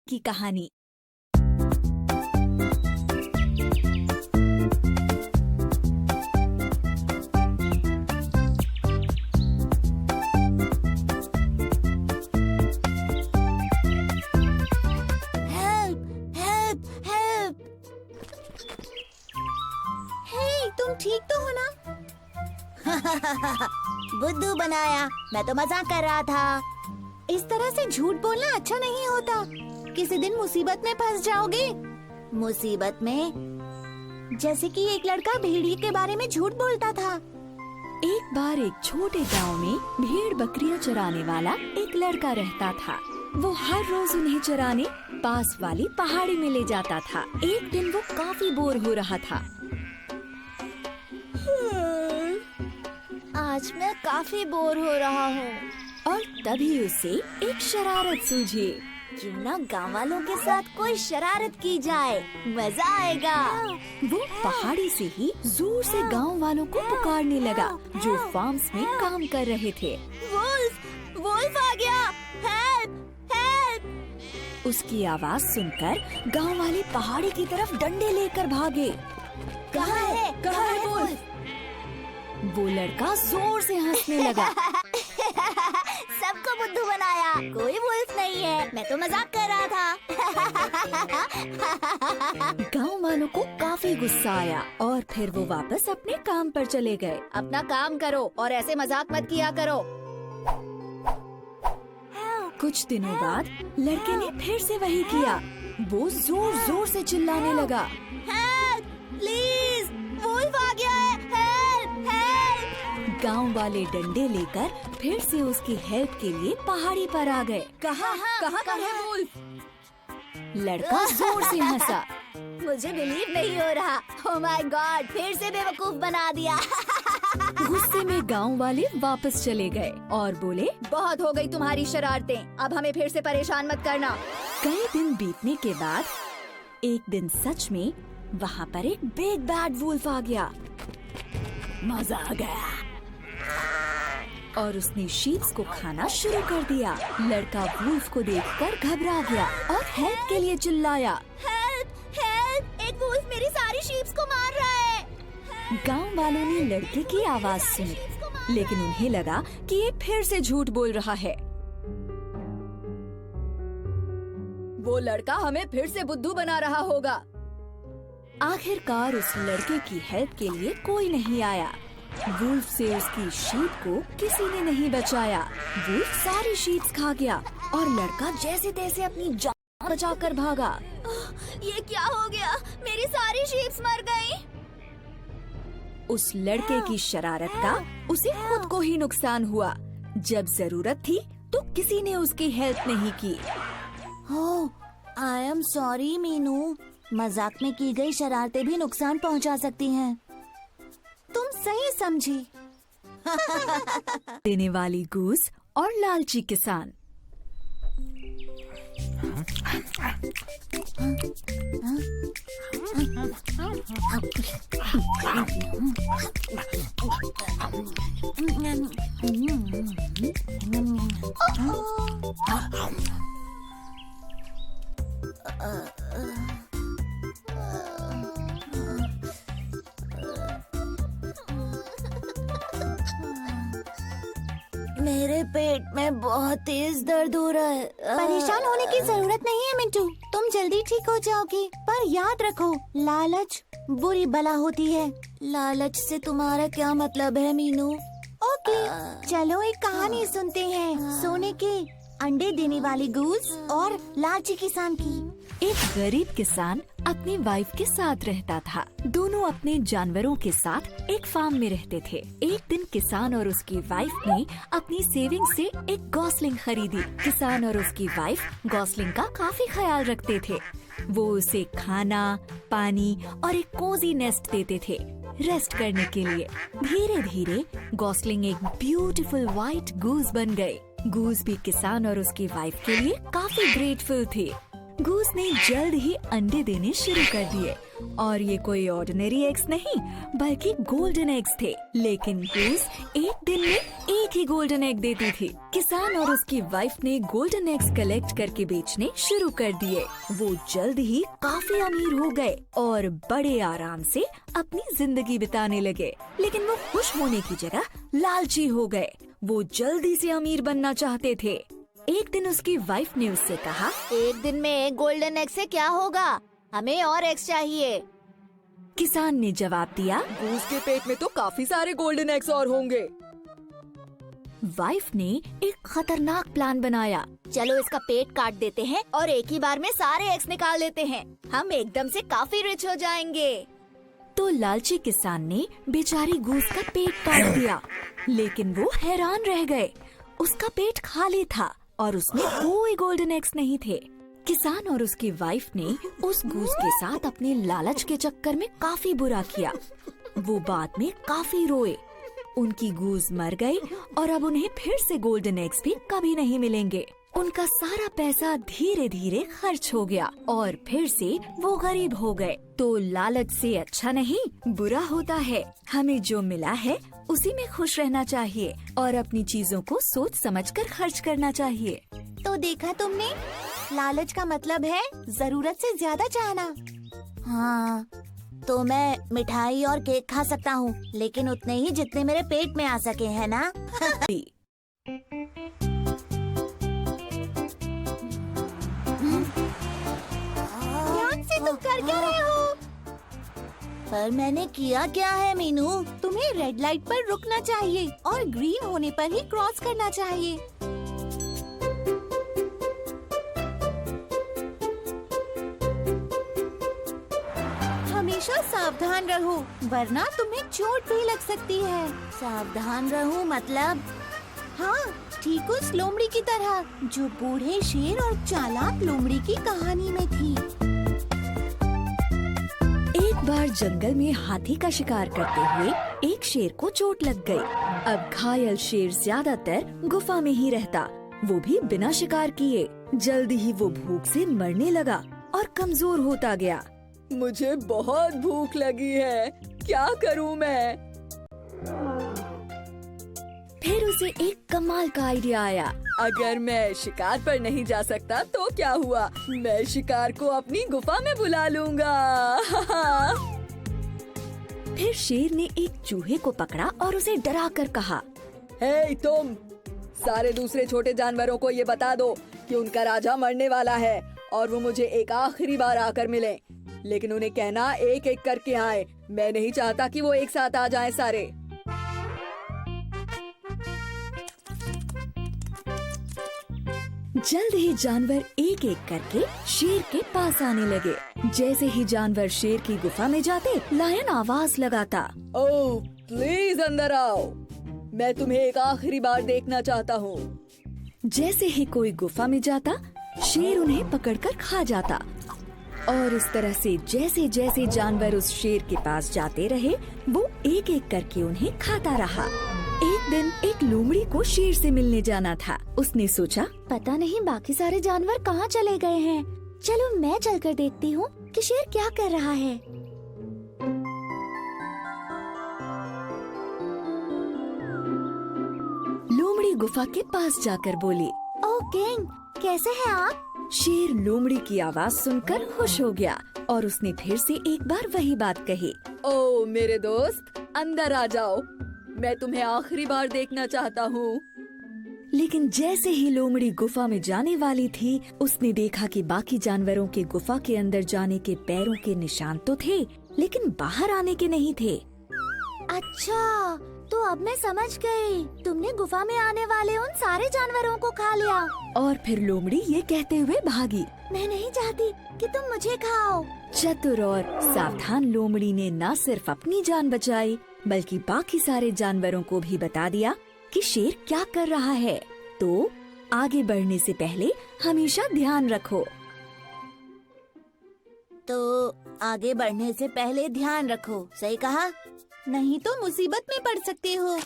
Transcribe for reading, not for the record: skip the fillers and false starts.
की कहानी। तुम ठीक तो हो ना? बुद्धू बनाया, मैं तो मजाक कर रहा था। इस तरह से झूठ बोलना अच्छा नहीं होता। किसी दिन मुसीबत में फंस जाओगे। मुसीबत में? जैसे कि एक लड़का भेड़िए के बारे में झूठ बोलता था। एक बार एक छोटे गांव में भेड़ बकरियां चराने वाला एक लड़का रहता था। वो हर रोज उन्हें चराने पास वाली पहाड़ी में ले जाता था। एक दिन वो काफी बोर हो रहा था। आज मैं काफी बोर हो रहा हूँ। और तभी उसे एक शरारत सूझी। क्यों ना गाँव वालों के साथ कोई शरारत की जाए, मजा आएगा। वो पहाड़ी से ही जोर से गांव वालों को पुकारने लगा जो फार्म्स में काम कर रहे थे। वुल्फ आ गया! हेल्प! हेल्प! उसकी आवाज सुनकर गांव वाले पहाड़ी की तरफ डंडे लेकर भागे। कहाँ है वुल्फ? वो लड़का जोर से हंसने लगा। सबको बुद्धू बनाया, कोई वुल्फ नहीं है, मैं तो मजाक कर रहा था। गांव वालों को काफी गुस्सा आया और फिर वो वापस अपने काम पर चले गए। अपना काम करो और ऐसे मजाक मत किया करो। कुछ दिनों बाद लड़के ने फिर से वही किया। वो जोर जोर से चिल्लाने लगा। हेल्प! प्लीज! वुल्फ आ गया है! हेल्प! हेल्प! गांव वाले डंडे लेकर फिर से उसकी हेल्प के लिए पहाड़ी पर आ गए। कहाँ है वुल्फ? लड़का जोर से हंसा। मुझे बिलीव नहीं हो रहा। ओह माय गॉड, फिर से बेवकूफ बना दिया। गुस्से में गांव वाले वापस चले गए और बोले, बहुत हो गई तुम्हारी शरारतें, अब हमें फिर से परेशान मत करना। कई दिन बीतने के बाद एक दिन सच में वहाँ पर एक बिग बैड वुल्फ आ गया। मजा आ गया और उसने शीप्स को खाना शुरू कर दिया। लड़का वुल्फ को देखकर घबरा गया और हेल्प के लिए चिल्लाया। हेल्प! हेल्प! एक वुल्फ मेरी सारी शीप्स को मार रहा है। गांव वालों ने लड़के की आवाज सुनी, लेकिन उन्हें लगा कि ये फिर से झूठ बोल रहा है। वो लड़का हमें फिर से बुद्धू बना रहा होगा। आखिरकार उस लड़के की हेल्प के लिए कोई नहीं आया। वुल्फ से उसकी शीप को किसी ने नहीं बचाया। वुल्फ सारी शीप्स खा गया और लड़का जैसे तैसे अपनी जान बचाकर भागा। ये क्या हो गया? मेरी सारी शीप्स मर गईं। उस लड़के की शरारत का उसे खुद को ही नुकसान हुआ। जब जरूरत थी तो किसी ने उसकी हेल्प नहीं की। I am sorry Meenu. मजाक में की गई शरारतें भी नुकसान पहुंचा सकती हैं। तुम सही समझी। देने वाली गूस और लालची किसान। मेरे पेट में बहुत तेज दर्द हो रहा है। परेशान होने की जरूरत नहीं है मिंटू, तुम जल्दी ठीक हो जाओगी। पर याद रखो, लालच बुरी बला होती है। लालच से तुम्हारा क्या मतलब है मीनू? ओके, चलो एक कहानी सुनते हैं। सोने के अंडे देने वाली गूस और लालची किसान की। एक गरीब किसान अपनी वाइफ के साथ रहता था। दोनों अपने जानवरों के साथ एक फार्म में रहते थे। एक दिन किसान और उसकी वाइफ ने अपनी सेविंग से एक गॉसलिंग खरीदी। किसान और उसकी वाइफ गॉसलिंग का काफी ख्याल रखते थे। वो उसे खाना, पानी और एक कोजी नेस्ट देते थे रेस्ट करने के लिए। धीरे धीरे गॉसलिंग एक ब्यूटीफुल व्हाइट गूस बन गई। गूस भी किसान और उसकी वाइफ के लिए काफी ग्रेटफुल थे। गूस ने जल्द ही अंडे देने शुरू कर दिए और ये कोई ऑर्डिनरी एग्स नहीं बल्कि गोल्डन एग्स थे। लेकिन गूस एक दिन में एक ही गोल्डन एग देती थी। किसान और उसकी वाइफ ने गोल्डन एग्स कलेक्ट करके बेचने शुरू कर दिए। वो जल्द ही काफी अमीर हो गए और बड़े आराम से अपनी जिंदगी बिताने लगे। लेकिन वो खुश होने की जगह लालची हो गए। वो जल्दी से अमीर बनना चाहते थे। एक दिन उसकी वाइफ ने उससे कहा, एक दिन में एक गोल्डन एग से क्या होगा, हमें और एग्स चाहिए। किसान ने जवाब दिया, गूस के पेट में तो काफी सारे गोल्डन एग्स और होंगे। वाइफ ने एक खतरनाक प्लान बनाया। चलो इसका पेट काट देते हैं और एक ही बार में सारे एग्स निकाल लेते हैं। हम एकदम से काफी रिच हो जाएंगे। तो लालची किसान ने बेचारी गूस का पेट काट दिया। लेकिन वो हैरान रह गए। उसका पेट खाली था और उसमें कोई गोल्डन एग्स नहीं थे। किसान और उसकी वाइफ ने उस गूस के साथ अपने लालच के चक्कर में काफी बुरा किया। वो बाद में काफी रोए। उनकी गूस मर गई और अब उन्हें फिर से गोल्डन एग्स भी कभी नहीं मिलेंगे। उनका सारा पैसा धीरे धीरे खर्च हो गया और फिर से वो गरीब हो गए। तो लालच से अच्छा नहीं बुरा होता है। हमें जो मिला है उसी में खुश रहना चाहिए और अपनी चीजों को सोच समझकर खर्च करना चाहिए। तो देखा तुमने, लालच का मतलब है जरूरत से ज्यादा चाहना। हाँ, तो मैं मिठाई और केक खा सकता हूँ, लेकिन उतने ही जितने मेरे पेट में आ सके, है ना? तुम कर क्या रहे हो? पर मैंने किया क्या है मीनू? तुम्हें रेड लाइट पर रुकना चाहिए और ग्रीन होने पर ही क्रॉस करना चाहिए। हमेशा सावधान रहो वरना तुम्हें चोट भी लग सकती है। सावधान रहो मतलब? हाँ, ठीक उस लोमड़ी की तरह जो बूढ़े शेर और चालाक लोमड़ी की कहानी में थी। एक बार जंगल में हाथी का शिकार करते हुए एक शेर को चोट लग गई। अब घायल शेर ज्यादातर गुफा में ही रहता, वो भी बिना शिकार किए। जल्दी ही वो भूख से मरने लगा और कमजोर होता गया। मुझे बहुत भूख लगी है, क्या करूं मैं? फिर उसे एक कमाल का आइडिया आया। अगर मैं शिकार पर नहीं जा सकता तो क्या हुआ, मैं शिकार को अपनी गुफा में बुला लूंगा। फिर शेर ने एक चूहे को पकड़ा और उसे डरा कर कहा, हे तुम, सारे दूसरे छोटे जानवरों को ये बता दो कि उनका राजा मरने वाला है और वो मुझे एक आखिरी बार आकर मिले। लेकिन उन्हें कहना एक एक करके आए, मैं नहीं चाहता कि वो एक साथ आ जाएं सारे। जल्द ही जानवर एक एक करके शेर के पास आने लगे। जैसे ही जानवर शेर की गुफा में जाते, लायन आवाज लगाता, ओह प्लीज अंदर आओ, मैं तुम्हें एक आखिरी बार देखना चाहता हूँ। जैसे ही कोई गुफा में जाता, शेर उन्हें पकड़कर खा जाता। और इस तरह से जैसे जैसे जानवर उस शेर के पास जाते रहे, वो एक एक करके उन्हें खाता रहा। एक दिन एक लोमड़ी को शेर से मिलने जाना था। उसने सोचा, पता नहीं बाकी सारे जानवर कहाँ चले गए हैं। चलो मैं चलकर देखती हूँ कि शेर क्या कर रहा है। लोमड़ी गुफा के पास जाकर बोली, ओह किंग, कैसे हैं आप? शेर लोमड़ी की आवाज सुनकर खुश हो गया और उसने फिर से एक बार वही बात कही, ओह मेरे दोस्त, अंदर आ जाओ, मैं तुम्हें आखिरी बार देखना चाहता हूँ। लेकिन जैसे ही लोमड़ी गुफा में जाने वाली थी, उसने देखा कि बाकी जानवरों के गुफा के अंदर जाने के पैरों के निशान तो थे, लेकिन बाहर आने के नहीं थे। अच्छा, तो अब मैं समझ गई, तुमने गुफा में आने वाले उन सारे जानवरों को खा लिया। और फिर लोमड़ी ये कहते हुए भागी, मैं नहीं चाहती कि तुम मुझे खाओ। चतुर और सावधान लोमड़ी ने न सिर्फ अपनी जान बचाई, बल्कि बाकी सारे जानवरों को भी बता दिया कि शेर क्या कर रहा है। तो आगे बढ़ने से पहले हमेशा ध्यान रखो। तो आगे बढ़ने से पहले ध्यान रखो, सही कहा, नहीं तो मुसीबत में पड़ सकते हो।